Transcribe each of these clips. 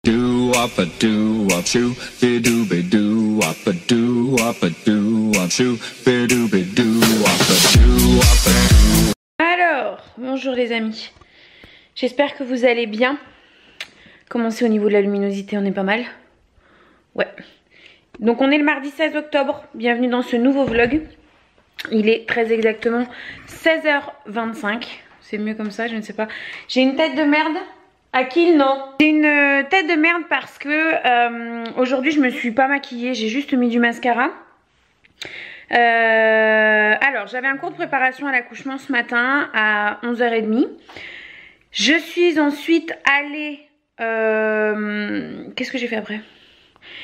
Do up a do up shoo, be do be do up a do up a do up shoo, be do be do up a do up a do. Alors, bonjour les amis. J'espère que vous allez bien. Commencez au niveau de la luminosité, on est pas mal. Ouais. Donc on est le mardi 16 octobre. Bienvenue dans ce nouveau vlog. Il est très exactement 16h25. C'est mieux comme ça, je ne sais pas. J'ai une tête de merde. À qui non? J'ai une tête de merde parce que aujourd'hui je me suis pas maquillée, j'ai juste mis du mascara. Alors j'avais un cours de préparation à l'accouchement ce matin à 11h30. Je suis ensuite allée... qu'est-ce que j'ai fait après?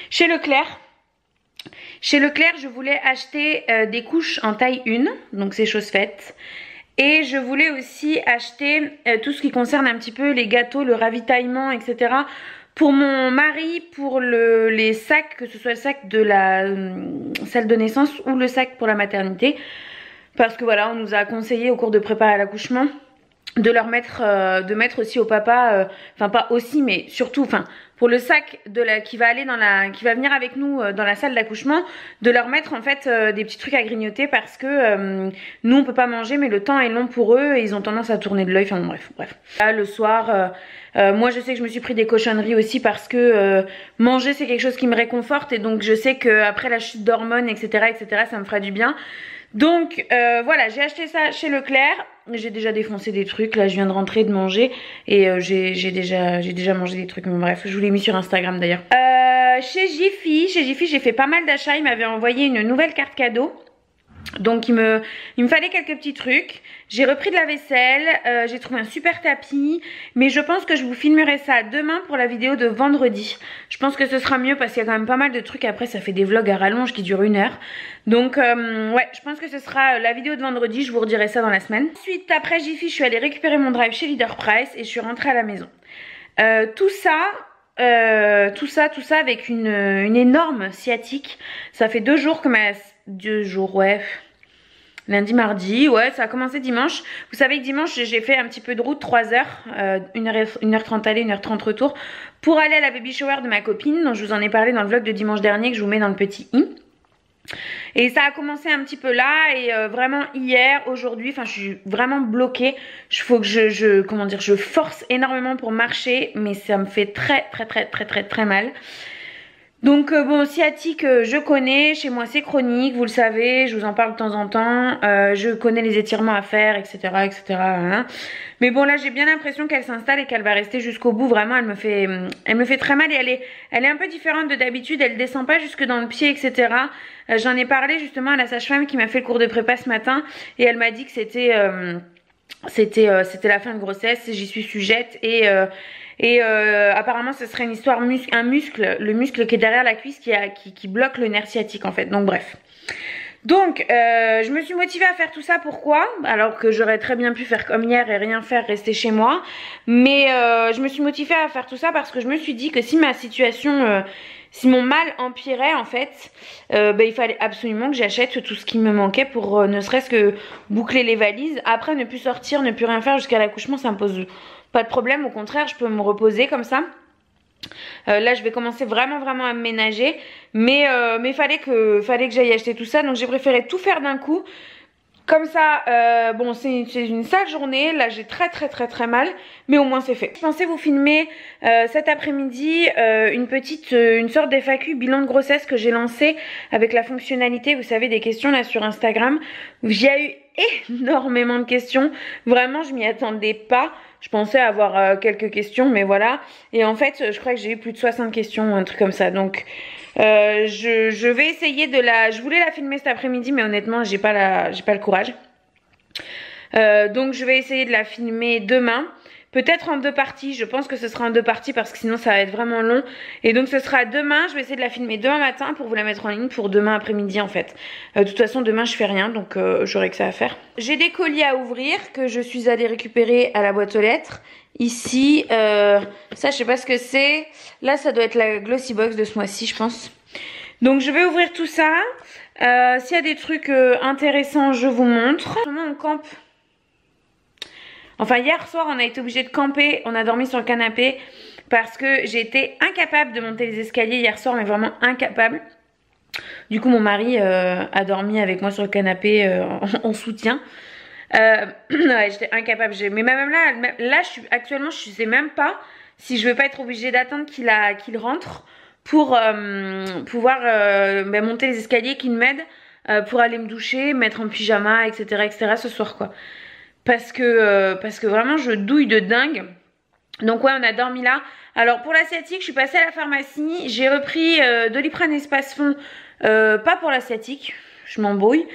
Chez Leclerc. Chez Leclerc je voulais acheter des couches en taille 1, donc c'est chose faite. Et je voulais aussi acheter tout ce qui concerne un petit peu les gâteaux, le ravitaillement, etc. Pour mon mari, pour les sacs, que ce soit le sac de la salle de naissance ou le sac pour la maternité. Parce que voilà, on nous a conseillé au cours de prépa à l'accouchement de leur mettre, de mettre aussi au papa, enfin pas aussi mais surtout, enfin pour le sac qui va aller qui va venir avec nous dans la salle d'accouchement, de leur mettre en fait des petits trucs à grignoter parce que nous on peut pas manger mais le temps est long pour eux et ils ont tendance à tourner de l'œil, enfin bref. Là, le soir, moi je sais que je me suis pris des cochonneries aussi parce que manger c'est quelque chose qui me réconforte et donc je sais que après la chute d'hormones etc ça me fera du bien. Donc voilà, j'ai acheté ça chez Leclerc. J'ai déjà défoncé des trucs. Là, je viens de rentrer de manger et j'ai déjà mangé des trucs. Mais bref, je vous l'ai mis sur Instagram d'ailleurs. Chez Jiffy, j'ai fait pas mal d'achats. Il m'avait envoyé une nouvelle carte cadeau. Donc il me fallait quelques petits trucs. J'ai repris de la vaisselle, j'ai trouvé un super tapis. Mais je pense que je vous filmerai ça demain pour la vidéo de vendredi. Je pense que ce sera mieux parce qu'il y a quand même pas mal de trucs. Après ça fait des vlogs à rallonge qui durent 1 heure. Donc ouais, je pense que ce sera la vidéo de vendredi. Je vous redirai ça dans la semaine. Ensuite après Jiffy, je suis allée récupérer mon drive chez Leader Price et je suis rentrée à la maison. Tout ça avec une énorme sciatique. Ça fait 2 jours que ouais. Lundi, mardi, ouais, ça a commencé dimanche. Vous savez que dimanche, j'ai fait un petit peu de route, 3 heures, 1h30 aller, 1h30 retour, pour aller à la baby shower de ma copine, dont je vous en ai parlé dans le vlog de dimanche dernier, que je vous mets dans le petit i. Et ça a commencé un petit peu là, et vraiment hier, aujourd'hui, enfin je suis vraiment bloquée. Il faut que je force énormément pour marcher, mais ça me fait très mal. Donc bon, sciatique je connais, chez moi c'est chronique, vous le savez, je vous en parle de temps en temps, je connais les étirements à faire, etc. Hein. Mais bon là j'ai bien l'impression qu'elle s'installe et qu'elle va rester jusqu'au bout, vraiment elle me fait très mal et elle est un peu différente de d'habitude, elle descend pas jusque dans le pied, etc. J'en ai parlé justement à la sage-femme qui m'a fait le cours de prépa ce matin et elle m'a dit que c'était la fin de grossesse, j'y suis sujette et apparemment ce serait une histoire le muscle qui est derrière la cuisse qui bloque le nerf sciatique en fait, donc bref. Donc je me suis motivée à faire tout ça, pourquoi? Alors que j'aurais très bien pu faire comme hier et rien faire, rester chez moi. Mais je me suis motivée à faire tout ça parce que je me suis dit que si ma situation, si mon mal empirait en fait, il fallait absolument que j'achète tout ce qui me manquait pour ne serait-ce que boucler les valises. Après ne plus sortir, ne plus rien faire jusqu'à l'accouchement, ça me pose pas de problème, au contraire je peux me reposer comme ça. Là je vais commencer vraiment à me ménager, mais fallait que j'aille acheter tout ça, donc j'ai préféré tout faire d'un coup. Comme ça, bon c'est une sale journée, là j'ai très mal, mais au moins c'est fait. Je pensais vous filmer cet après-midi une sorte d'FAQ bilan de grossesse que j'ai lancé avec la fonctionnalité, vous savez, des questions là sur Instagram. J'ai eu énormément de questions, vraiment je m'y attendais pas. Je pensais avoir quelques questions, mais voilà. Et en fait, je crois que j'ai eu plus de 60 questions, un truc comme ça. Donc, je vais essayer je voulais la filmer cet après-midi, mais honnêtement, j'ai pas le courage. Donc, je vais essayer de la filmer demain. Peut-être en 2 parties, je pense que ce sera en 2 parties parce que sinon ça va être vraiment long. Et donc ce sera demain, je vais essayer de la filmer demain matin pour vous la mettre en ligne pour demain après-midi en fait. De toute façon demain je fais rien donc j'aurai que ça à faire. J'ai des colis à ouvrir que je suis allée récupérer à la boîte aux lettres. Ici, ça je sais pas ce que c'est. Là ça doit être la Glossy Box de ce mois-ci je pense. Donc je vais ouvrir tout ça. S'il y a des trucs intéressants je vous montre. Comment on campe? Enfin hier soir on a été obligé de camper, on a dormi sur le canapé parce que j'ai été incapable de monter les escaliers hier soir, mais vraiment incapable. Du coup mon mari a dormi avec moi sur le canapé en soutien. Ouais, j'étais incapable. Mais même là actuellement je sais même pas si je veux pas être obligée d'attendre qu'il rentre pour pouvoir monter les escaliers, qu'il m'aide pour aller me doucher, mettre en pyjama, etc. ce soir quoi. Parce que vraiment je douille de dingue. Donc ouais, on a dormi là. Alors pour la sciatique, je suis passée à la pharmacie, j'ai repris Doliprane Espace Fond, pas pour la sciatique, je m'embrouille,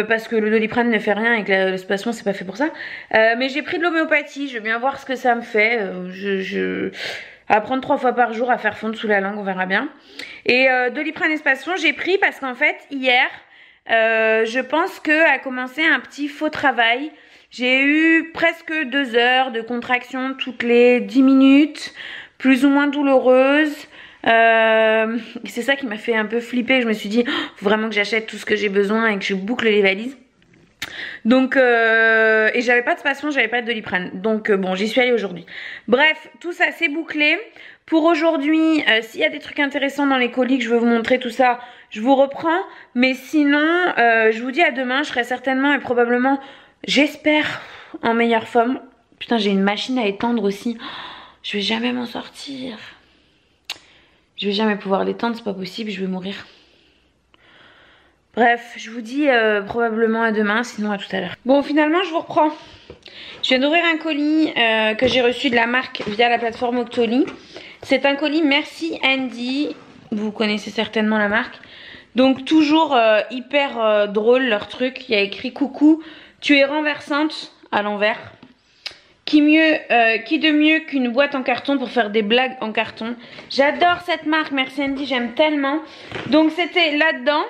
parce que le Doliprane ne fait rien et que l'Espace Fond c'est pas fait pour ça. Mais j'ai pris de l'homéopathie, je veux bien voir ce que ça me fait. À prendre 3 fois par jour à faire fondre sous la langue, on verra bien. Et Doliprane Espace Fond, j'ai pris parce qu'en fait hier, je pense que a commencé un petit faux travail. J'ai eu presque 2 heures de contraction toutes les 10 minutes, plus ou moins douloureuses. C'est ça qui m'a fait un peu flipper. Je me suis dit, faut vraiment que j'achète tout ce que j'ai besoin et que je boucle les valises. Donc, et j'avais pas de Spasfon, j'avais pas de Doliprane. Donc bon, j'y suis allée aujourd'hui. Bref, tout ça c'est bouclé. Pour aujourd'hui, s'il y a des trucs intéressants dans les colis que je veux vous montrer, tout ça, je vous reprends. Mais sinon, je vous dis à demain, je serai certainement et probablement... J'espère en meilleure forme. Putain, j'ai une machine à étendre aussi. Je vais jamais m'en sortir. Je vais jamais pouvoir l'étendre, c'est pas possible, je vais mourir. Bref, je vous dis probablement à demain, sinon à tout à l'heure. Bon, finalement, je vous reprends. Je viens d'ouvrir un colis que j'ai reçu de la marque via la plateforme Octoly. C'est un colis Merci Andy. Vous connaissez certainement la marque. Donc toujours hyper drôle leur truc. Il y a écrit coucou. Tu es renversante à l'envers. Qui de mieux qu'une boîte en carton pour faire des blagues en carton. J'adore cette marque, Merci Andy, j'aime tellement. Donc c'était là-dedans,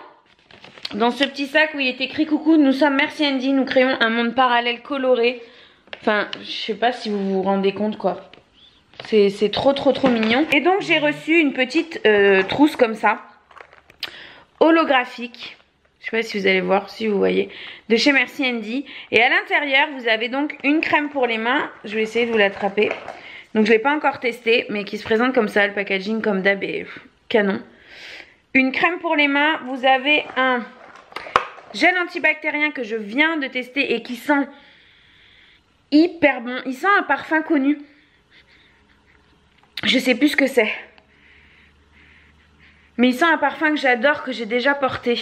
dans ce petit sac où il est écrit coucou, nous sommes Merci Andy, nous créons un monde parallèle coloré. Enfin, je sais pas si vous vous rendez compte quoi. C'est trop mignon. Et donc j'ai reçu une petite trousse comme ça, holographique. Je sais pas si vous allez voir, si vous voyez, de chez Merci Andy. Et à l'intérieur, vous avez donc une crème pour les mains. Je vais essayer de vous l'attraper. Donc je ne l'ai pas encore testé, mais qui se présente comme ça, le packaging comme d'hab est canon. Une crème pour les mains. Vous avez un gel antibactérien que je viens de tester et qui sent hyper bon. Il sent un parfum connu. Je sais plus ce que c'est. Mais il sent un parfum que j'adore, que j'ai déjà porté.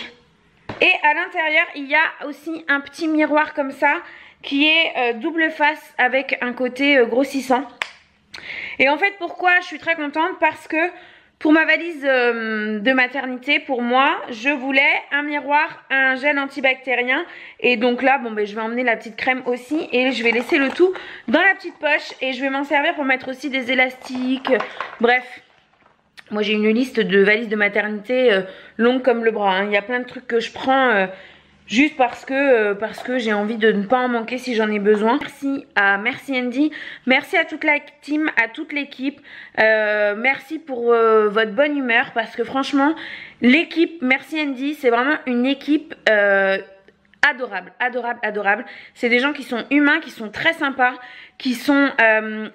Et à l'intérieur, il y a aussi un petit miroir comme ça qui est double face avec un côté grossissant. Et en fait, pourquoi je suis très contente? Parce que pour ma valise de maternité, pour moi, je voulais un miroir, un gel antibactérien. Et donc là, bon, ben, je vais emmener la petite crème aussi. Et je vais laisser le tout dans la petite poche. Et je vais m'en servir pour mettre aussi des élastiques. Bref. Moi j'ai une liste de valises de maternité longue comme le bras. Hein. Il y a plein de trucs que je prends juste parce que j'ai envie de ne pas en manquer si j'en ai besoin. Merci à Merci Andy, merci à toute la team, à toute l'équipe. Merci pour votre bonne humeur parce que franchement l'équipe Merci Andy c'est vraiment une équipe adorable. C'est des gens qui sont humains, qui sont très sympas, qui sont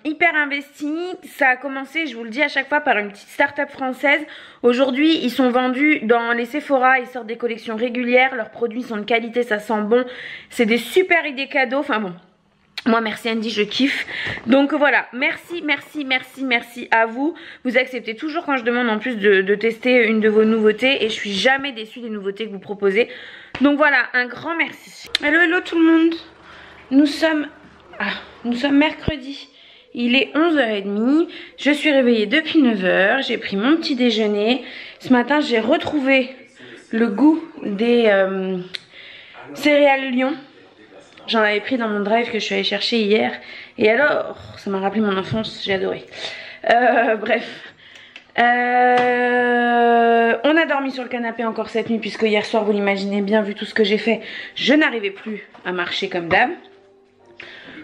hyper investis. Ça a commencé, je vous le dis à chaque fois, par une petite start-up française. Aujourd'hui, ils sont vendus dans les Sephora, ils sortent des collections régulières, leurs produits sont de qualité, ça sent bon. C'est des super idées cadeaux, enfin bon. Moi, Merci Andy, je kiffe. Donc voilà, merci à vous. Vous acceptez toujours quand je demande en plus de tester une de vos nouveautés. Et je suis jamais déçue des nouveautés que vous proposez. Donc voilà, un grand merci. Hello tout le monde. Nous sommes mercredi. Il est 11h30. Je suis réveillée depuis 9h. J'ai pris mon petit déjeuner. Ce matin, j'ai retrouvé le goût des céréales Lion. J'en avais pris dans mon drive que je suis allée chercher hier. Et alors, ça m'a rappelé mon enfance, j'ai adoré. Bref. On a dormi sur le canapé encore cette nuit puisque hier soir, vous l'imaginez bien, vu tout ce que j'ai fait, je n'arrivais plus à marcher comme d'hab.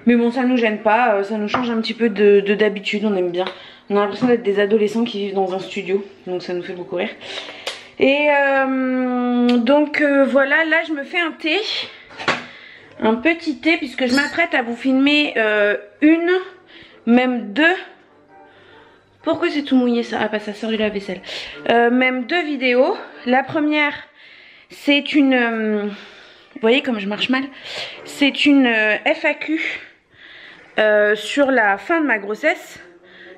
Mais bon, ça nous gêne pas, ça nous change un petit peu d'habitude, on aime bien. On a l'impression d'être des adolescents qui vivent dans un studio, donc ça nous fait beaucoup rire. Et donc voilà, là je me fais un thé. Un petit thé puisque je m'apprête à vous filmer une, même deux Pourquoi c'est tout mouillé ça? Ah bah ça sort du lave-vaisselle. Même 2 vidéos. La première, c'est une... vous voyez comme je marche mal? C'est une FAQ sur la fin de ma grossesse.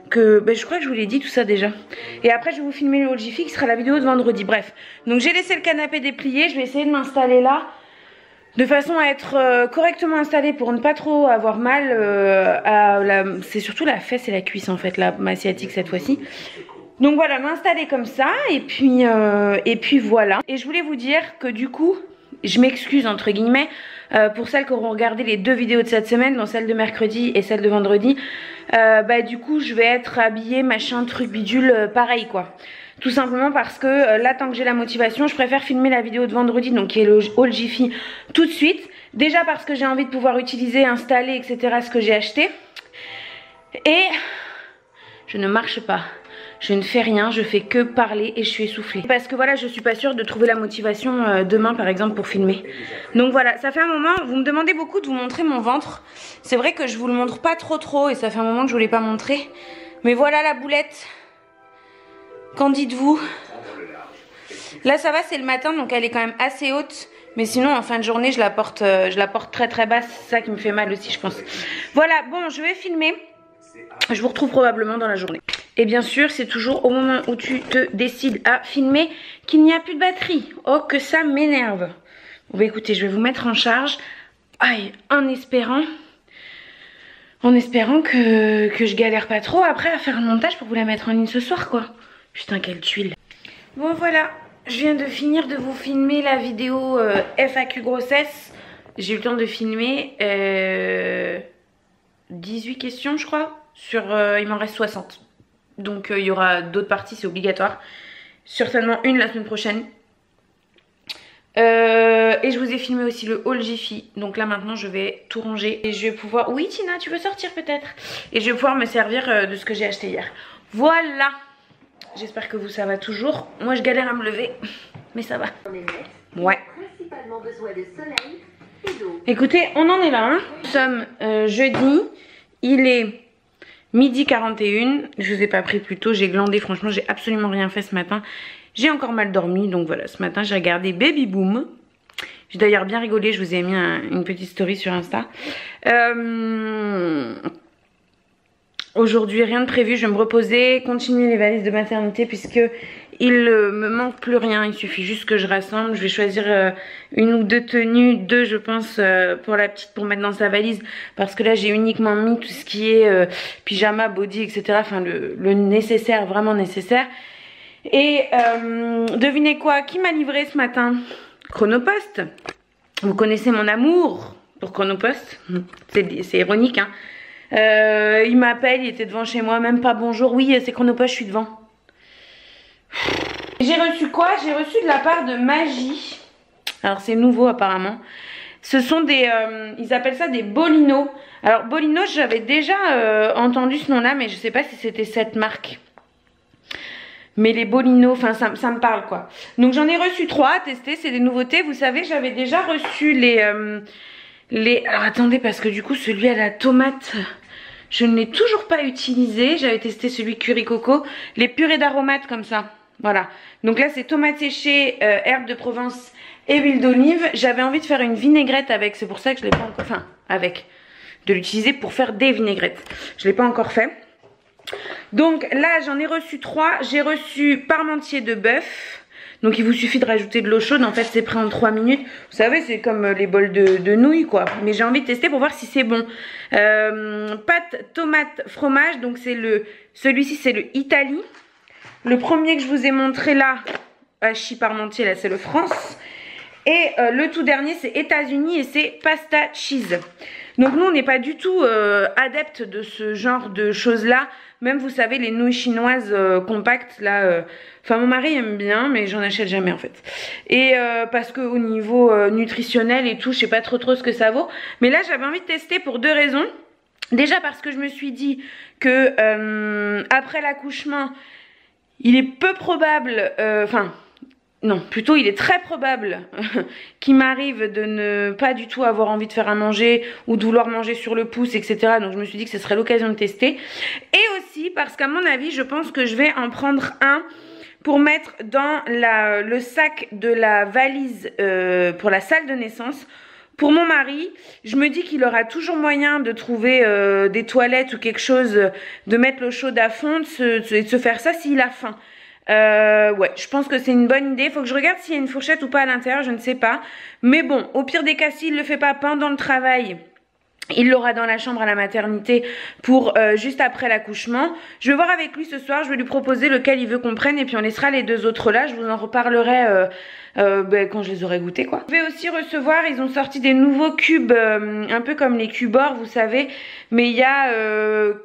Que je crois que je vous l'ai dit tout ça déjà. Et après je vais vous filmer le haul Jiffy qui sera la vidéo de vendredi. Bref, donc j'ai laissé le canapé déplié. Je vais essayer de m'installer là de façon à être correctement installée pour ne pas trop avoir mal c'est surtout la fesse et la cuisse en fait, la ma sciatique cette fois-ci. Donc voilà, m'installer comme ça et puis voilà. Et je voulais vous dire que du coup, je m'excuse entre guillemets pour celles qui auront regardé les 2 vidéos de cette semaine, dont celle de mercredi et celle de vendredi. Du coup je vais être habillée machin truc bidule pareil quoi. Tout simplement parce que là tant que j'ai la motivation, je préfère filmer la vidéo de vendredi, donc qui est le haul Jiffy, tout de suite. Déjà parce que j'ai envie de pouvoir utiliser, installer etc ce que j'ai acheté. Et je ne marche pas. Je ne fais rien, je fais que parler et je suis essoufflée. Parce que voilà, je suis pas sûre de trouver la motivation demain par exemple pour filmer. Donc voilà, ça fait un moment, vous me demandez beaucoup de vous montrer mon ventre. C'est vrai que je vous le montre pas trop et ça fait un moment que je voulais pas montrer. Mais voilà la boulette. Qu'en dites-vous? Là ça va, c'est le matin donc elle est quand même assez haute. Mais sinon en fin de journée je la porte très basse. C'est ça qui me fait mal aussi je pense. Voilà, bon je vais filmer. Je vous retrouve probablement dans la journée. Et bien sûr, c'est toujours au moment où tu te décides à filmer qu'il n'y a plus de batterie. Oh, que ça m'énerve. Bon, bah écoutez, je vais vous mettre en charge. Aïe, en espérant que je galère pas trop après à faire un montage pour vous la mettre en ligne ce soir, quoi. Putain, quelle tuile. Bon, voilà. Je viens de finir de vous filmer la vidéo FAQ grossesse. J'ai eu le temps de filmer 18 questions, je crois. Il m'en reste 60. Donc il y aura d'autres parties, c'est obligatoire. Certainement une la semaine prochaine. Et je vous ai filmé aussi le haul Jiffy. Donc là maintenant je vais tout ranger. Et je vais pouvoir... Oui Tina, tu veux sortir peut-être? Et je vais pouvoir me servir de ce que j'ai acheté hier. Voilà. J'espère que vous ça va toujours. Moi je galère à me lever. Mais ça va. Ouais. Écoutez, on en est là. Hein. Nous sommes jeudi. Il est... midi 41, je vous ai pas pris plus tôt, j'ai glandé, franchement j'ai absolument rien fait ce matin. J'ai encore mal dormi, donc voilà, ce matin j'ai regardé Baby Boom. J'ai d'ailleurs bien rigolé, je vous ai mis une petite story sur Insta. Aujourd'hui rien de prévu, je vais me reposer, continuer les valises de maternité puisque il me manque plus rien, il suffit juste que je rassemble. Je vais choisir une ou 2 tenues, 2 je pense pour la petite pour mettre dans sa valise parce que là j'ai uniquement mis tout ce qui est pyjama, body etc. Enfin le nécessaire, vraiment nécessaire. Et devinez quoi, qui m'a livré ce matin? Chronopost. Vous connaissez mon amour pour Chronopost, c'est ironique hein. Il m'appelle, il était devant chez moi, même pas bonjour, oui c'est Chronopost, je suis devant. J'ai reçu quoi? J'ai reçu de la part de Magie. Alors c'est nouveau apparemment. Ce sont des... ils appellent ça des bolinos. Alors bolinos, j'avais déjà entendu ce nom-là, mais je sais pas si c'était cette marque. Mais les bolinos, enfin ça me parle quoi. Donc j'en ai reçu 3 à tester, c'est des nouveautés. Vous savez, j'avais déjà reçu les... Alors attendez, parce que du coup celui à la tomate... je ne l'ai toujours pas utilisé. J'avais testé celui curry coco. Les purées d'aromates comme ça. Voilà. Donc là c'est tomates séchées, herbes de Provence et huile d'olive. J'avais envie de faire une vinaigrette avec. C'est pour ça que je l'ai pas encore... Enfin, avec. De l'utiliser pour faire des vinaigrettes. Je ne l'ai pas encore fait. Donc là j'en ai reçu 3. J'ai reçu parmentier de bœuf. Donc il vous suffit de rajouter de l'eau chaude. En fait c'est prêt en 3 minutes. Vous savez c'est comme les bols de nouilles quoi. Mais j'ai envie de tester pour voir si c'est bon. Pâte, tomate, fromage. Donc c'est celui-ci c'est le Italie. Le premier que je vous ai montré là, hachis parmentier, là c'est le France. Et le tout dernier c'est États-Unis et c'est pasta cheese. Donc nous on n'est pas du tout adeptes de ce genre de choses là. Même vous savez les nouilles chinoises compactes là. Enfin mon mari aime bien mais j'en achète jamais en fait. Et parce que au niveau nutritionnel et tout je sais pas trop ce que ça vaut. Mais là j'avais envie de tester pour 2 raisons. Déjà parce que je me suis dit que après l'accouchement... il est peu probable, enfin non, plutôt il est très probable qu'il m'arrive de ne pas du tout avoir envie de faire à manger ou de vouloir manger sur le pouce, etc. Donc je me suis dit que ce serait l'occasion de tester. Et aussi parce qu'à mon avis, je pense que je vais en prendre un pour mettre dans le sac de la valise pour la salle de naissance. Pour mon mari, je me dis qu'il aura toujours moyen de trouver des toilettes ou quelque chose, de mettre l'eau chaude à fond, de se faire ça s'il a faim. Ouais, je pense que c'est une bonne idée. Faut que je regarde s'il y a une fourchette ou pas à l'intérieur, je ne sais pas. Mais bon, au pire des cas, s'il le fait pas pendant le travail, il l'aura dans la chambre à la maternité pour juste après l'accouchement. Je vais voir avec lui ce soir, je vais lui proposer lequel il veut qu'on prenne et puis on laissera les deux autres là. Je vous en reparlerai quand je les aurai goûtés quoi. Je vais aussi recevoir, ils ont sorti des nouveaux cubes, un peu comme les cubes or vous savez. Mais il y a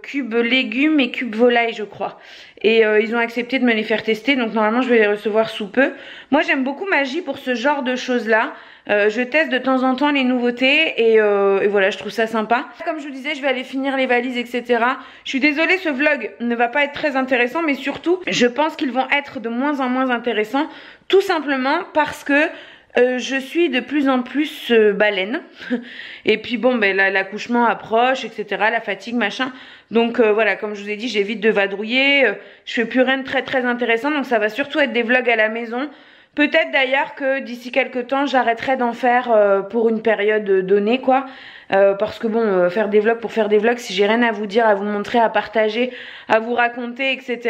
cubes légumes et cubes volaille je crois. Et ils ont accepté de me les faire tester, donc normalement je vais les recevoir sous peu. Moi j'aime beaucoup Maggi pour ce genre de choses là. Je teste de temps en temps les nouveautés et voilà, je trouve ça sympa. Comme je vous disais, je vais aller finir les valises, etc. Je suis désolée, ce vlog ne va pas être très intéressant, mais surtout, je pense qu'ils vont être de moins en moins intéressants, tout simplement parce que je suis de plus en plus baleine. Et puis bon, ben l'accouchement approche, etc. La fatigue, machin. Donc voilà, comme je vous ai dit, j'évite de vadrouiller. Je fais plus rien de très très intéressant, donc ça va surtout être des vlogs à la maison. Peut-être d'ailleurs que d'ici quelques temps j'arrêterai d'en faire pour une période donnée quoi. Parce que bon, faire des vlogs pour faire des vlogs, si j'ai rien à vous dire, à vous montrer, à partager, à vous raconter, etc.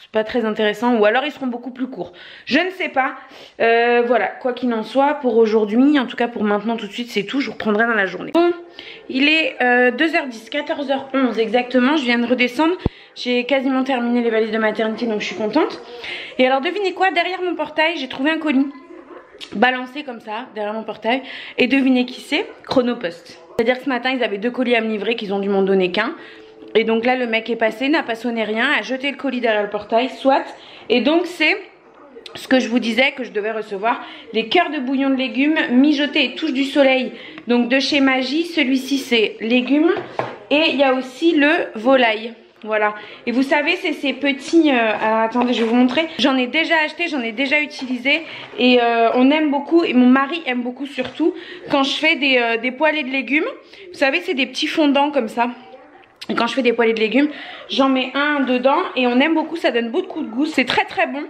C'est pas très intéressant, ou alors ils seront beaucoup plus courts. Je ne sais pas. Voilà, quoi qu'il en soit, pour aujourd'hui, en tout cas pour maintenant tout de suite, c'est tout, je vous reprendrai dans la journée. Bon, il est 2h10, 14h11 exactement, je viens de redescendre. J'ai quasiment terminé les valises de maternité, donc je suis contente. Et alors devinez quoi, derrière mon portail, j'ai trouvé un colis balancé comme ça, derrière mon portail. Et devinez qui c'est? Chronopost. C'est-à-dire que ce matin, ils avaient 2 colis à me livrer, qu'ils ont dû m'en donner qu'un. Et donc là, le mec est passé, n'a pas sonné rien, a jeté le colis derrière le portail, soit. Et donc c'est ce que je vous disais que je devais recevoir, les cœurs de bouillon de légumes mijotés et touche du soleil. Donc de chez Maggi, celui-ci c'est légumes. Et il y a aussi le volaille. Voilà, et vous savez c'est ces petits, attendez je vais vous montrer, j'en ai déjà acheté, j'en ai déjà utilisé et on aime beaucoup, et mon mari aime beaucoup surtout, quand je fais des poêlées de légumes, vous savez c'est des petits fondants comme ça, et quand je fais des poêlées de légumes, j'en mets un dedans et on aime beaucoup, ça donne beaucoup de goût, c'est très très bon.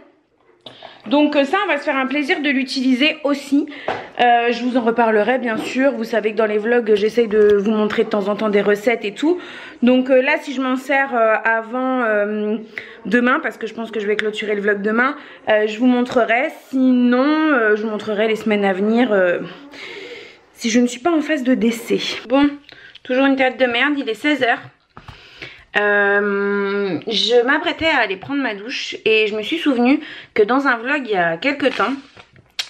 Donc ça on va se faire un plaisir de l'utiliser aussi. Je vous en reparlerai bien sûr. Vous savez que dans les vlogs j'essaye de vous montrer de temps en temps des recettes et tout. Donc là si je m'en sers avant demain, parce que je pense que je vais clôturer le vlog demain, je vous montrerai. Sinon je vous montrerai les semaines à venir si je ne suis pas en phase de décès. Bon, toujours une tête de merde, il est 16h. Je m'apprêtais à aller prendre ma douche et je me suis souvenu que dans un vlog il y a quelques temps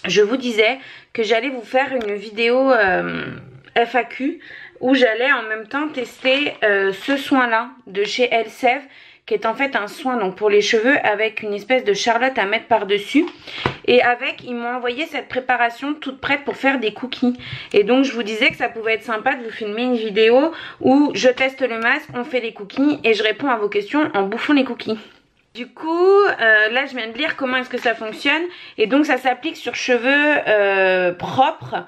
je vous disais que j'allais vous faire une vidéo FAQ où j'allais en même temps tester ce soin là de chez Elseve, qui est en fait un soin donc pour les cheveux avec une espèce de charlotte à mettre par dessus, et avec ils m'ont envoyé cette préparation toute prête pour faire des cookies. Et donc je vous disais que ça pouvait être sympa de vous filmer une vidéo où je teste le masque, on fait les cookies et je réponds à vos questions en bouffant les cookies. Du coup là je viens de lire comment est-ce que ça fonctionne, et donc ça s'applique sur cheveux propres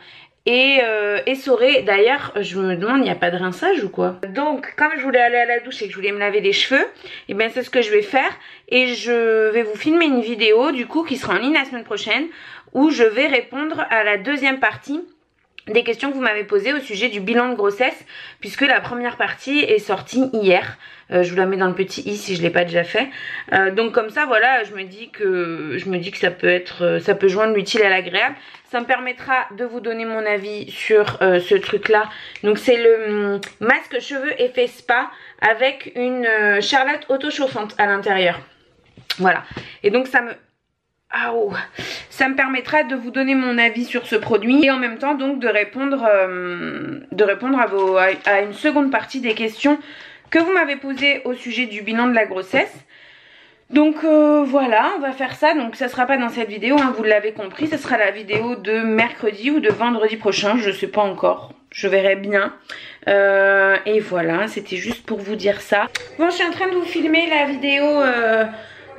et essoré. D'ailleurs je me demande, il n'y a pas de rinçage ou quoi? Donc comme je voulais aller à la douche et que je voulais me laver les cheveux, et bien c'est ce que je vais faire, et je vais vous filmer une vidéo du coup qui sera en ligne la semaine prochaine où je vais répondre à la deuxième partie des questions que vous m'avez posées au sujet du bilan de grossesse, puisque la première partie est sortie hier. Je vous la mets dans le petit i si je l'ai pas déjà fait. Donc comme ça voilà, je me dis que ça peut joindre l'utile à l'agréable. Ça me permettra de vous donner mon avis sur ce truc là. Donc c'est le masque cheveux effet spa avec une charlotte auto-chauffante à l'intérieur. Voilà. Et donc ça me permettra de vous donner mon avis sur ce produit et en même temps donc de répondre à une seconde partie des questions que vous m'avez posées au sujet du bilan de la grossesse. Donc voilà, on va faire ça. Donc ça sera pas dans cette vidéo, hein, vous l'avez compris, ça sera la vidéo de mercredi ou de vendredi prochain, je sais pas encore, je verrai bien. Et voilà, c'était juste pour vous dire ça. Bon, je suis en train de vous filmer la vidéo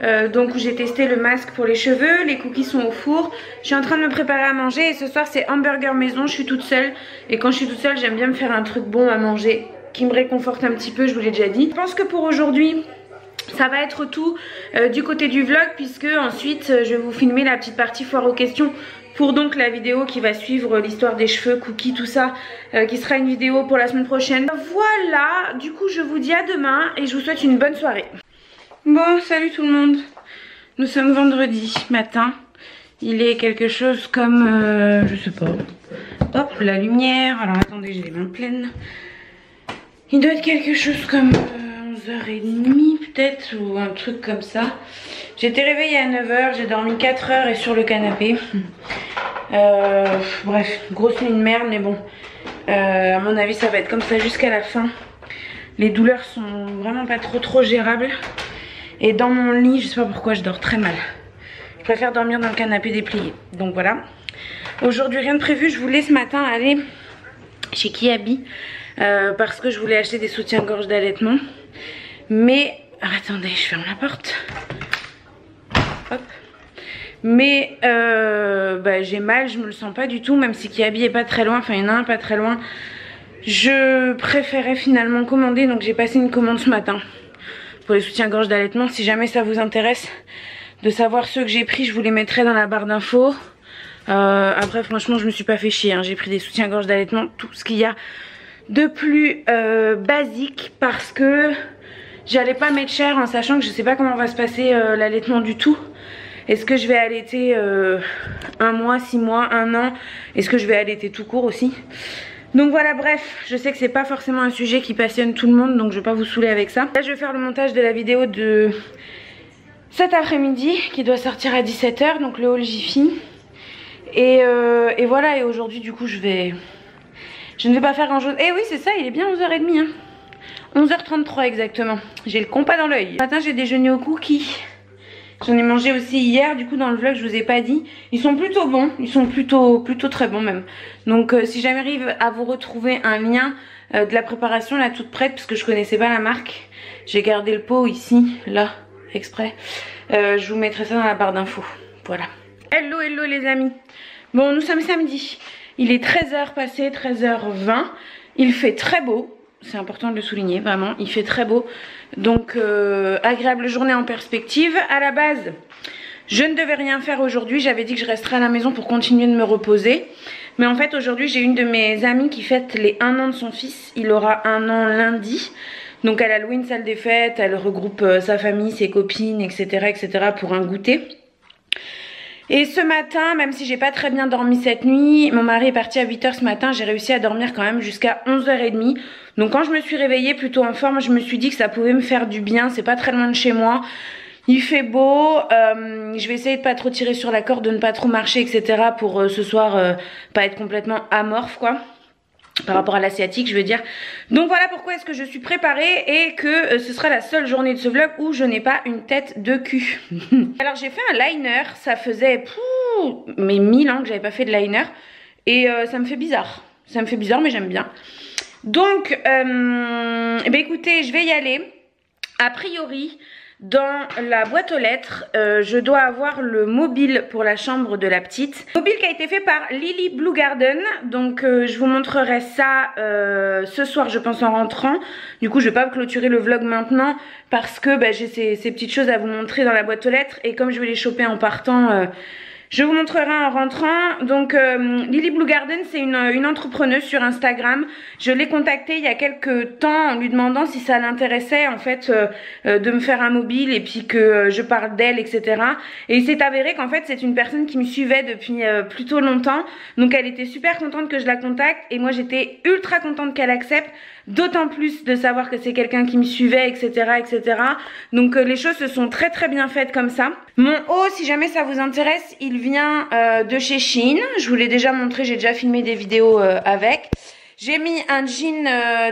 Donc j'ai testé le masque pour les cheveux, les cookies sont au four. Je suis en train de me préparer à manger et ce soir c'est hamburger maison, je suis toute seule. Et quand je suis toute seule j'aime bien me faire un truc bon à manger qui me réconforte un petit peu, je vous l'ai déjà dit. Je pense que pour aujourd'hui ça va être tout du côté du vlog, puisque ensuite je vais vous filmer la petite partie foire aux questions pour donc la vidéo qui va suivre l'histoire des cheveux, cookies, tout ça, qui sera une vidéo pour la semaine prochaine. Voilà, du coup je vous dis à demain et je vous souhaite une bonne soirée. Bon, salut tout le monde. Nous sommes vendredi matin. Il est quelque chose comme, je sais pas. Hop, la lumière. Alors attendez, j'ai les mains pleines. Il doit être quelque chose comme 11h30 peut-être, ou un truc comme ça. J'ai été réveillée à 9h, j'ai dormi 4 heures et sur le canapé. Bref, grosse nuit de merde, mais bon. À mon avis, ça va être comme ça jusqu'à la fin. Les douleurs sont vraiment pas trop gérables. Et dans mon lit, je sais pas pourquoi, je dors très mal. Je préfère dormir dans le canapé déplié. Donc voilà. Aujourd'hui, rien de prévu. Je voulais ce matin aller chez Kiabi parce que je voulais acheter des soutiens-gorge d'allaitement. Mais, attendez, je ferme la porte. Hop. Mais j'ai mal, je me le sens pas du tout. Même si Kiabi est pas très loin, enfin il y en a un pas très loin. Je préférais finalement commander. Donc j'ai passé une commande ce matin pour les soutiens-gorge d'allaitement. Si jamais ça vous intéresse de savoir ceux que j'ai pris, je vous les mettrai dans la barre d'infos. Après franchement je me suis pas fait chier, hein. J'ai pris des soutiens-gorge d'allaitement, tout ce qu'il y a de plus basique, parce que j'allais pas mettre cher en sachant que je sais pas comment va se passer l'allaitement du tout. Est-ce que je vais allaiter 1 mois, 6 mois, 1 an? Est-ce que je vais allaiter tout court aussi? Donc voilà, bref, je sais que c'est pas forcément un sujet qui passionne tout le monde, donc je vais pas vous saouler avec ça. Là je vais faire le montage de la vidéo de cet après-midi qui doit sortir à 17 h, donc le haul Jiffy. Et voilà, et aujourd'hui du coup je ne vais pas faire grand chose. Eh oui c'est ça, il est bien 11h30 hein. 11h33 exactement. J'ai le compas dans l'œil. Ce matin j'ai déjeuné aux cookies. J'en ai mangé aussi hier, du coup dans le vlog je vous ai pas dit. Ils sont plutôt bons, ils sont plutôt très bons même. Donc si jamais j'arrive à vous retrouver un lien de la préparation là toute prête, parce que je connaissais pas la marque. J'ai gardé le pot ici, là, exprès. Je vous mettrai ça dans la barre d'infos. Voilà. Hello les amis. Bon, nous sommes samedi. Il est 13h passé, 13h20. Il fait très beau. C'est important de le souligner, vraiment. Il fait très beau. Donc, agréable journée en perspective. À la base, je ne devais rien faire aujourd'hui. J'avais dit que je resterais à la maison pour continuer de me reposer. Mais en fait, aujourd'hui, j'ai une de mes amies qui fête les 1 an de son fils. Il aura 1 an lundi. Donc, elle a loué une salle des fêtes. Elle regroupe sa famille, ses copines, etc., pour un goûter. Et ce matin, même si j'ai pas très bien dormi cette nuit, mon mari est parti à 8 h ce matin, j'ai réussi à dormir quand même jusqu'à 11h30. Donc quand je me suis réveillée plutôt en forme, je me suis dit que ça pouvait me faire du bien, c'est pas très loin de chez moi. Il fait beau, je vais essayer de pas trop tirer sur la corde, de ne pas trop marcher, etc. pour ce soir pas être complètement amorphe quoi. Par rapport à l'asiatique je veux dire. Donc voilà pourquoi est-ce que je suis préparée et que ce sera la seule journée de ce vlog où je n'ai pas une tête de cul. Alors j'ai fait un liner, ça faisait mais 1000 ans que j'avais pas fait de liner. Et ça me fait bizarre. Ça me fait bizarre mais j'aime bien. Donc écoutez, je vais y aller. A priori dans la boîte aux lettres, je dois avoir le mobile pour la chambre de la petite. Mobile qui a été fait par Lily Blue Garden. Donc je vous montrerai ça ce soir je pense en rentrant. Du coup je vais pas clôturer le vlog maintenant parce que j'ai ces petites choses à vous montrer dans la boîte aux lettres. Et comme je vais les choper en partant, je vous montrerai en rentrant. Donc Lily Blue Garden c'est une entrepreneuse sur Instagram. Je l'ai contactée il y a quelques temps en lui demandant si ça l'intéressait en fait de me faire un mobile et puis que je parle d'elle, etc. Et il s'est avéré qu'en fait c'est une personne qui me suivait depuis plutôt longtemps. Donc elle était super contente que je la contacte et moi j'étais ultra contente qu'elle accepte. D'autant plus de savoir que c'est quelqu'un qui me suivait, etc. Donc les choses se sont très bien faites comme ça. Mon haut, si jamais ça vous intéresse, il vient de chez Shein. Je vous l'ai déjà montré, j'ai déjà filmé des vidéos avec. J'ai mis un jean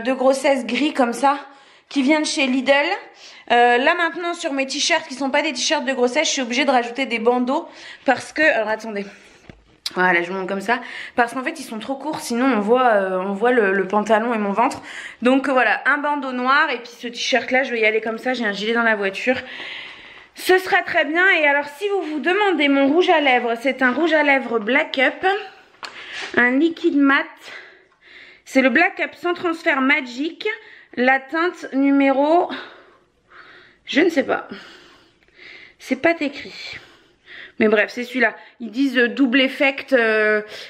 de grossesse gris comme ça, qui vient de chez Lidl. Là maintenant sur mes t-shirts qui sont pas des t-shirts de grossesse, je suis obligée de rajouter des bandeaux parce que... Alors attendez. Voilà, je monte comme ça. Parce qu'en fait, ils sont trop courts, sinon on voit le pantalon et mon ventre. Donc voilà, un bandeau noir et puis ce t-shirt là, je vais y aller comme ça. J'ai un gilet dans la voiture. Ce sera très bien. Et alors si vous vous demandez mon rouge à lèvres, c'est un rouge à lèvres Black Up, un liquide mat. C'est le Black Up sans transfert Magic. La teinte numéro, je ne sais pas, c'est pas écrit. Mais bref, c'est celui-là. Ils disent double effect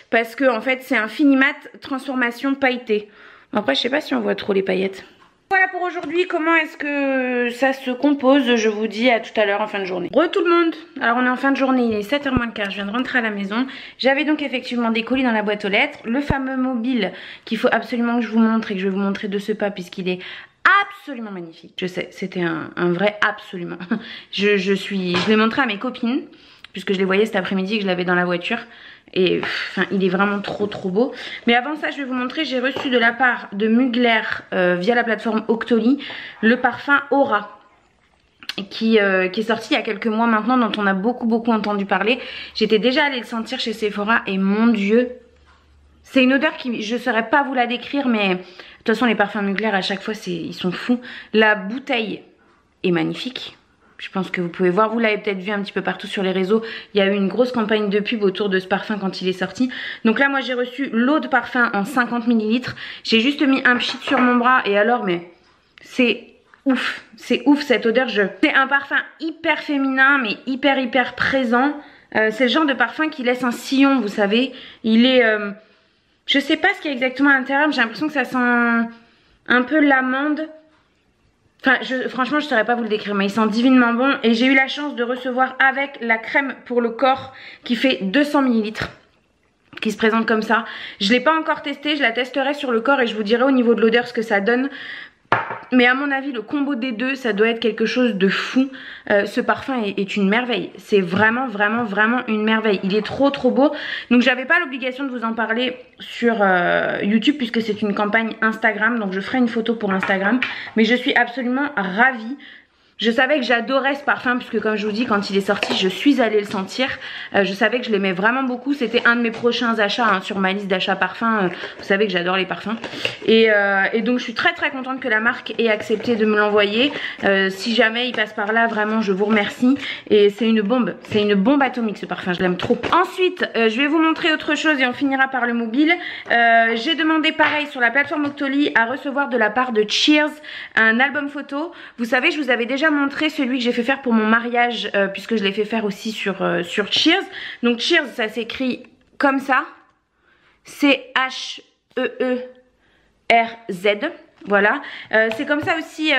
parce que en fait c'est un fini mat transformation pailletée. Après je sais pas si on voit trop les paillettes. Voilà pour aujourd'hui, comment est-ce que ça se compose, je vous dis à tout à l'heure en fin de journée. Re tout le monde, alors on est en fin de journée, il est 7h moins le quart, je viens de rentrer à la maison. J'avais donc effectivement des colis dans la boîte aux lettres, le fameux mobile qu'il faut absolument que je vous montre et que je vais vous montrer de ce pas puisqu'il est absolument magnifique. Je sais, c'était un vrai absolument. Je l'ai montré à mes copines puisque je les voyais cet après-midi et que je l'avais dans la voiture. Et enfin, il est vraiment trop beau. Mais avant ça, je vais vous montrer, j'ai reçu de la part de Mugler via la plateforme Octoly le parfum Aura qui est sorti il y a quelques mois maintenant, dont on a beaucoup entendu parler. J'étais déjà allée le sentir chez Sephora et mon Dieu, c'est une odeur qui, je ne saurais pas vous la décrire, mais de toute façon les parfums Mugler à chaque fois ils sont fous. La bouteille est magnifique. Je pense que vous pouvez voir, vous l'avez peut-être vu un petit peu partout sur les réseaux. Il y a eu une grosse campagne de pub autour de ce parfum quand il est sorti. Donc là moi j'ai reçu l'eau de parfum en 50 ml. J'ai juste mis un pchit sur mon bras et alors mais c'est ouf cette odeur. C'est un parfum hyper féminin mais hyper présent. C'est le genre de parfum qui laisse un sillon, vous savez. Il est... je sais pas ce qu'il y a exactement à l'intérieur, mais j'ai l'impression que ça sent un peu l'amande. Enfin, franchement, je ne saurais pas vous le décrire, mais il sent divinement bon. Et j'ai eu la chance de recevoir avec la crème pour le corps qui fait 200 ml. Qui se présente comme ça. Je ne l'ai pas encore testé, je la testerai sur le corps et je vous dirai au niveau de l'odeur ce que ça donne. Mais à mon avis, le combo des deux, ça doit être quelque chose de fou. Ce parfum est une merveille. C'est vraiment une merveille. Il est trop beau. Donc j'avais pas l'obligation de vous en parler sur YouTube puisque c'est une campagne Instagram. Donc je ferai une photo pour Instagram. Mais je suis absolument ravie. Je savais que j'adorais ce parfum puisque comme je vous dis, quand il est sorti, je suis allée le sentir. Je savais que je l'aimais vraiment beaucoup. C'était un de mes prochains achats hein, sur ma liste d'achats parfums. Vous savez que j'adore les parfums. Et donc je suis très contente que la marque ait accepté de me l'envoyer. Si jamais il passe par là, vraiment je vous remercie. Et c'est une bombe. C'est une bombe atomique ce parfum. Je l'aime trop. Ensuite, je vais vous montrer autre chose et on finira par le mobile. J'ai demandé pareil sur la plateforme Octoly à recevoir de la part de Cheers un album photo. Vous savez, je vous avais déjà montré celui que j'ai fait faire pour mon mariage puisque je l'ai fait faire aussi sur Cheers. Donc Cheers, ça s'écrit comme ça, C-H-E-E-R-Z. Voilà, c'est comme ça aussi,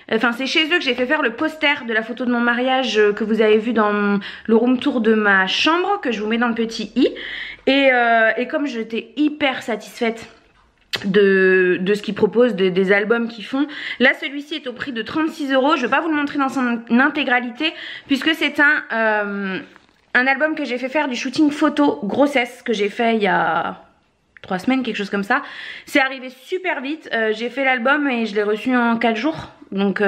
enfin c'est chez eux que j'ai fait faire le poster de la photo de mon mariage que vous avez vu dans le room tour de ma chambre, que je vous mets dans le petit i. Et comme j'étais hyper satisfaite de ce qu'ils proposent, des albums qu'ils font. Là celui-ci est au prix de 36 €. Je vais pas vous le montrer dans son intégralité puisque c'est un album que j'ai fait faire du shooting photo grossesse que j'ai fait il y a 3 semaines, quelque chose comme ça. C'est arrivé super vite. J'ai fait l'album et je l'ai reçu en 4 jours. Donc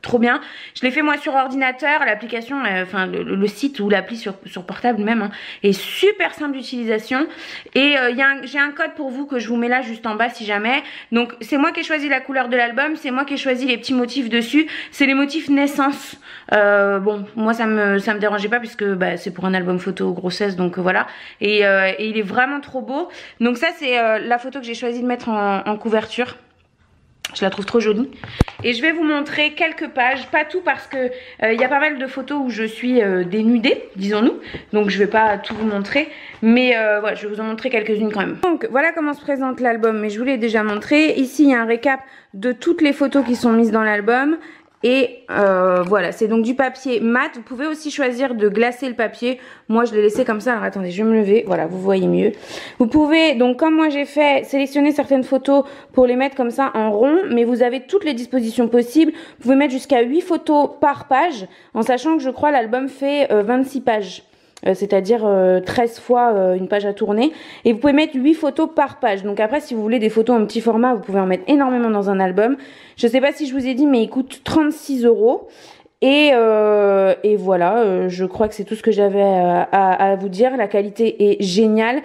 trop bien. Je l'ai fait moi sur ordinateur. L'application, enfin le site ou l'appli sur portable même hein, est super simple d'utilisation. Et j'ai un code pour vous que je vous mets là juste en bas si jamais. Donc c'est moi qui ai choisi la couleur de l'album. C'est moi qui ai choisi les petits motifs dessus. C'est les motifs naissance. Bon moi ça me dérangeait pas puisque bah, c'est pour un album photo grossesse. Donc voilà. Et il est vraiment trop beau. Donc ça c'est la photo que j'ai choisi de mettre en couverture. Je la trouve trop jolie. Et je vais vous montrer quelques pages, pas tout parce que il y a pas mal de photos où je suis dénudée, disons-nous. Donc je vais pas tout vous montrer, mais voilà, je vais vous en montrer quelques-unes quand même. Donc voilà comment se présente l'album, mais je vous l'ai déjà montré. Ici il y a un récap de toutes les photos qui sont mises dans l'album. Et voilà, c'est donc du papier mat. Vous pouvez aussi choisir de glacer le papier. Moi je l'ai laissé comme ça. Alors attendez, je vais me lever, voilà, vous voyez mieux. Vous pouvez donc, comme moi j'ai fait, sélectionner certaines photos pour les mettre comme ça en rond. Mais vous avez toutes les dispositions possibles. Vous pouvez mettre jusqu'à 8 photos par page, en sachant que je crois l'album fait 26 pages. C'est-à-dire 13 fois une page à tourner. Et vous pouvez mettre 8 photos par page. Donc après, si vous voulez des photos en petit format, vous pouvez en mettre énormément dans un album. Je sais pas si je vous ai dit, mais il coûte 36 €. Et voilà, je crois que c'est tout ce que j'avais à vous dire. La qualité est géniale.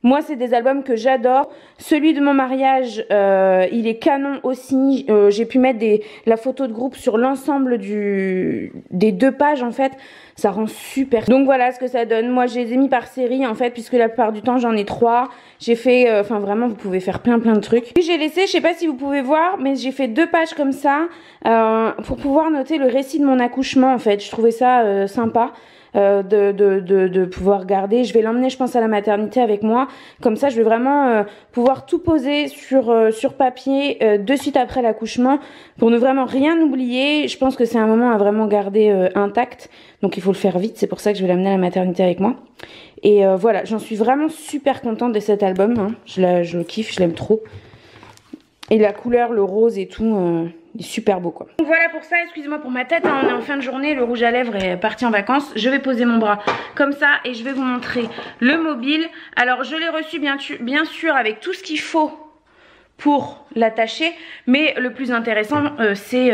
Moi, c'est des albums que j'adore. Celui de mon mariage, il est canon aussi. J'ai pu mettre la photo de groupe sur l'ensemble des 2 pages, en fait. Ça rend super. Donc voilà ce que ça donne. Moi, je les ai mis par série, en fait, puisque la plupart du temps, j'en ai 3. J'ai fait, enfin vraiment, vous pouvez faire plein de trucs. Puis j'ai laissé, je sais pas si vous pouvez voir, mais j'ai fait 2 pages comme ça, pour pouvoir noter le récit de mon accouchement, en fait. Je trouvais ça sympa. De pouvoir garder. Je vais l'emmener, je pense, à la maternité avec moi. Comme ça, je vais vraiment pouvoir tout poser sur papier de suite après l'accouchement pour ne vraiment rien oublier. Je pense que c'est un moment à vraiment garder intact. Donc, il faut le faire vite. C'est pour ça que je vais l'amener à la maternité avec moi. Et voilà, j'en suis vraiment super contente de cet album. Hein. Je le kiffe, je l'aime trop. Et la couleur, le rose et tout... il est super beau quoi. Donc voilà pour ça, excusez-moi pour ma tête, hein, on est en fin de journée, le rouge à lèvres est parti en vacances. Je vais poser mon bras comme ça et je vais vous montrer le mobile. Alors je l'ai reçu bien sûr avec tout ce qu'il faut pour l'attacher. Mais le plus intéressant c'est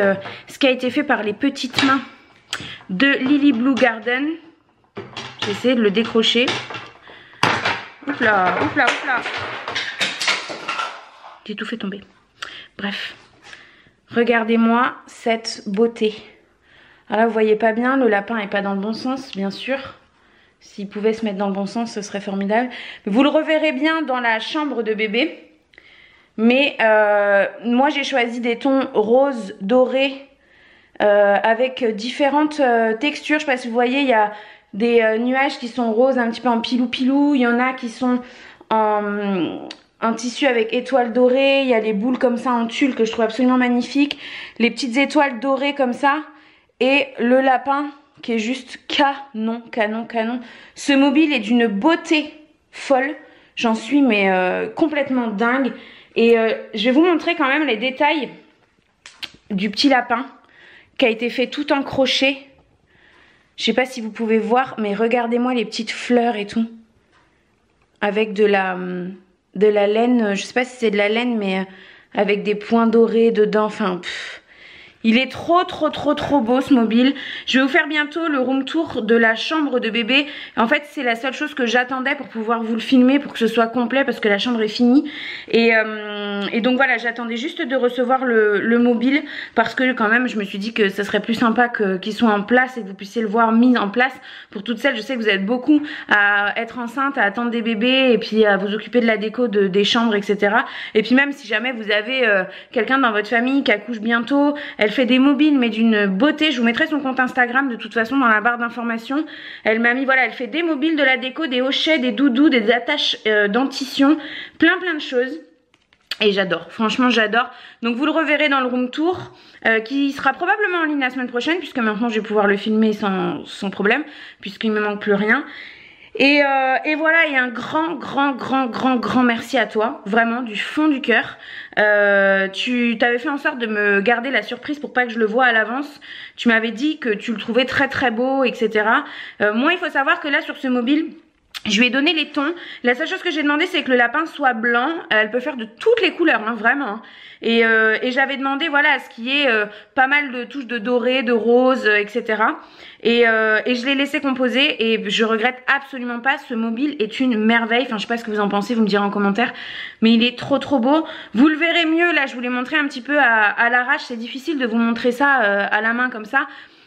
ce qui a été fait par les petites mains de Lily Blue Garden. J'ai essayé de le décrocher. Oups là, oups là, oups là. J'ai tout fait tomber. Bref. Regardez-moi cette beauté. Alors là, vous voyez pas bien, le lapin est pas dans le bon sens, bien sûr. S'il pouvait se mettre dans le bon sens, ce serait formidable. Vous le reverrez bien dans la chambre de bébé. Mais moi, j'ai choisi des tons rose, doré, avec différentes textures. Je sais pas si vous voyez, il y a des nuages qui sont roses, un petit peu en pilou-pilou. Il y en a qui sont en tissu avec étoiles dorées, il y a les boules comme ça en tulle que je trouve absolument magnifiques, les petites étoiles dorées comme ça, et le lapin qui est juste canon. Ce mobile est d'une beauté folle, j'en suis mais complètement dingue. Et je vais vous montrer quand même les détails du petit lapin qui a été fait tout en crochet. Je sais pas si vous pouvez voir, mais regardez-moi les petites fleurs et tout, avec de la laine, je sais pas si c'est de la laine, mais avec des points dorés dedans, enfin... Il est trop beau ce mobile. Je vais vous faire bientôt le room tour de la chambre de bébé. En fait, c'est la seule chose que j'attendais pour pouvoir vous le filmer, pour que ce soit complet, parce que la chambre est finie. Et donc voilà, j'attendais juste de recevoir le mobile, parce que quand même, je me suis dit que ça serait plus sympa qu'il soit en place et que vous puissiez le voir mis en place. Pour toutes celles, je sais que vous êtes beaucoup à être enceinte, à attendre des bébés, et puis à vous occuper de la déco des chambres, etc. Et puis même si jamais vous avez quelqu'un dans votre famille qui accouche bientôt, elle fait des mobiles mais d'une beauté. Je vous mettrai son compte Instagram de toute façon dans la barre d'informations. Elle m'a mis, voilà, elle fait des mobiles, de la déco, des hochets, des doudous, des attaches dentition, plein de choses. Et j'adore, franchement j'adore. Donc vous le reverrez dans le room tour qui sera probablement en ligne la semaine prochaine, puisque maintenant je vais pouvoir le filmer sans problème, puisqu'il ne me manque plus rien. Et voilà, et un grand merci à toi, vraiment du fond du cœur. Tu t'avais fait en sorte de me garder la surprise pour pas que je le voie à l'avance. Tu m'avais dit que tu le trouvais très beau, etc. Moi, il faut savoir que là, sur ce mobile, je lui ai donné les tons. La seule chose que j'ai demandé, c'est que le lapin soit blanc. Elle peut faire de toutes les couleurs, hein, vraiment. Et j'avais demandé, voilà, à ce qu'il y ait pas mal de touches de doré, de rose, etc. Et je l'ai laissé composer et je regrette absolument pas. Ce mobile est une merveille. Enfin, je sais pas ce que vous en pensez, vous me direz en commentaire. Mais il est trop beau. Vous le verrez mieux. Là, je vous l'ai montré un petit peu à l'arrache. C'est difficile de vous montrer ça à la main comme ça.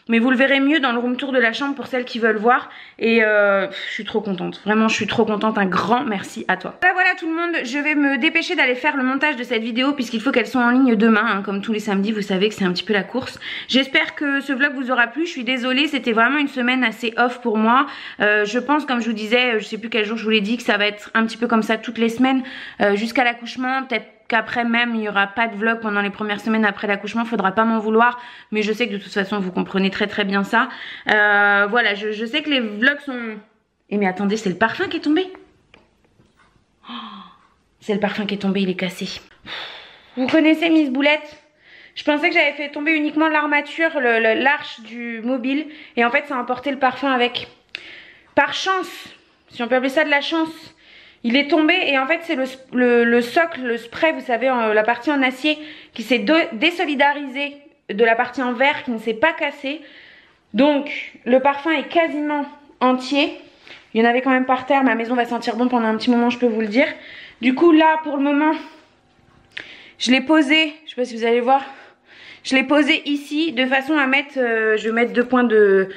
Mais vous le verrez mieux dans le room tour de la chambre pour celles qui veulent voir. Et je suis trop contente. Vraiment, je suis trop contente. Un grand merci à toi. Voilà tout le monde. Je vais me dépêcher d'aller faire le montage de cette vidéo puisqu'il faut qu'elle soit en ligne demain. Hein, comme tous les samedis, vous savez que c'est un petit peu la course. J'espère que ce vlog vous aura plu. Je suis désolée, c'était vraiment une semaine assez off pour moi. Je pense, comme je vous disais, je sais plus quel jour je vous l'ai dit, que ça va être un petit peu comme ça toutes les semaines jusqu'à l'accouchement. Peut-être qu'après même il n'y aura pas de vlog pendant les premières semaines après l'accouchement, faudra pas m'en vouloir, mais je sais que de toute façon vous comprenez très bien ça. Voilà, je sais que les vlogs sont... Eh mais attendez, c'est le parfum qui est tombé. Oh, c'est le parfum qui est tombé, il est cassé. Vous connaissez Miss Boulette? Je pensais que j'avais fait tomber uniquement l'armature, l'arche du mobile, et en fait ça a emporté le parfum avec. Par chance, si on peut appeler ça de la chance, il est tombé et en fait c'est le socle, le spray, vous savez, la partie en acier qui s'est désolidarisé de la partie en verre qui ne s'est pas cassée. Donc le parfum est quasiment entier. Il y en avait quand même par terre. Ma maison va sentir bon pendant un petit moment, je peux vous le dire. Du coup, là, pour le moment, je l'ai posé. Je sais pas si vous allez voir. Je l'ai posé ici de façon à mettre... je vais mettre deux points de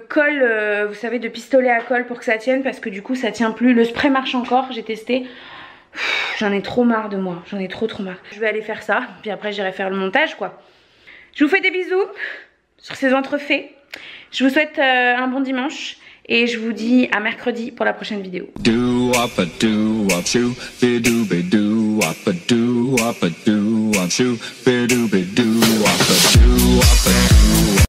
colle, vous savez, de pistolet à colle pour que ça tienne. Parce que du coup, ça tient plus. Le spray marche encore, j'ai testé. J'en ai trop marre de moi. J'en ai trop marre. Je vais aller faire ça. Puis après, j'irai faire le montage, quoi. Je vous fais des bisous sur ces entrefaits. Je vous souhaite un bon dimanche. Et je vous dis à mercredi pour la prochaine vidéo. Do up a do up shoo, be do be do up a do up a do up shoo, be do up a do up.